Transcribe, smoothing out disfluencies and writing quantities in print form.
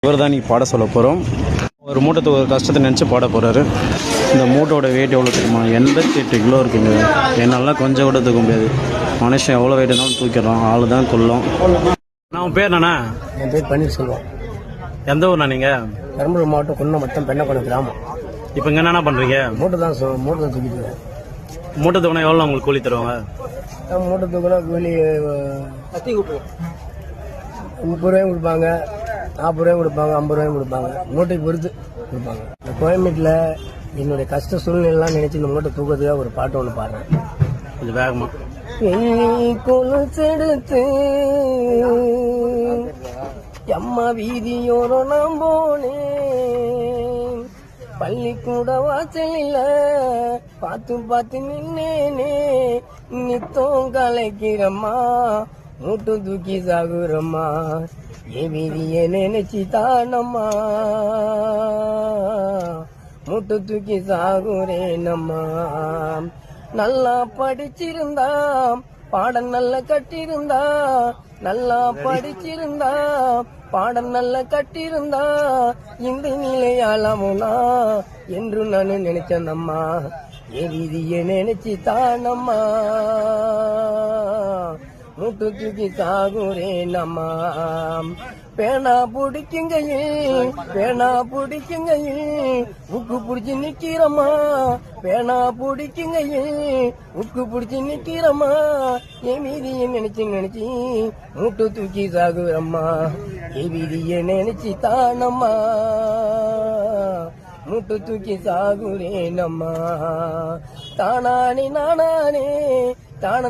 இவர் தான் நீ பாட சொல்ல போகிறோம். ஒரு மூட்டை ஒரு கஷ்டத்தை நினச்சி பாட போகிறாரு. இந்த மூட்டோட வெயிட் எவ்வளோ தெரியுமா? 88 கிலோ இருக்குங்க. என்னால் கொஞ்சம் கூட தூக்க முடியாது. மனுஷன் எவ்வளோ வெயிட் இருந்தாலும் தூக்கிடுறான். ஆள் தான் கொல்லும். நான் உன் பேர் நானா? என் பேர் பன்னீர்செல்வம். எந்த ஊர்ண்ணா நீங்கள்? பெரம்பலூர் மாவட்டம் குன்னம் வட்டம் பெண்ணக்குளம் கிராமம். இப்போ இங்கே என்னென்ன பண்ணுறீங்க? மூட்டை தான் தூக்கிட்டு. மூட்டை தூக்கினா எவ்வளோ உங்களுக்கு கூலி தருவாங்க? மூட்டை தூக்கினா கூலி 30 ரூபாயும் கொடுப்பாங்க, 40 ரூபாயும் கொடுப்பாங்க, 50 ரூபாயும் கொடுப்பாங்க. மூட்டைக்கு பொறுத்து கொடுப்பாங்க. இந்த கோயம்பேட்டில் என்னுடைய கஷ்ட சூழ்நிலாம் நினைச்சு இந்த மூட்டை தூக்கிறதுக்காக ஒரு பாட்டு ஒன்று பாடுறேன். இது வேகமா கொலுசெடுத்து அம்மா வீதியோரம் நான் போனேன், பள்ளிக்கூட வாசலில் பார்த்து பார்த்து நின்னேனே, நித்தம் கலைக்கிறம்மா, மூட்டு தூக்கி சாகுறம்மா, என் வீதிய நினைச்சு தானம்மா, மூட்டு தூக்கி சாகுறேனம்மா. நல்லா படிச்சிருந்தா பாடம் நல்ல கட்டிருந்தா, நல்லா படிச்சிருந்தா பாடம் நல்ல கட்டிருந்தா, இந்த நிலையாளமுனா என்று நான் நினைச்சேனம்மா, என் வீதிய நினைச்சு தானம்மா, மூட்டு தூக்கி சாகுறேனம்மா. பேனா பிடிக்குங்கையில் உக்கு பிடிச்சி நிக்கிறம்மா, பேனா பிடிக்குங்கையில் உக்கு பிடிச்சி நிக்கிறம்மா, என் வீதிய நினைச்சு மூட்டு தூக்கி சாகுறம்மா, என் வீதிய நினைச்சு தானம்மா, மூட்டு தூக்கி சாகுறேனம்மா. தானானே நானானே தானே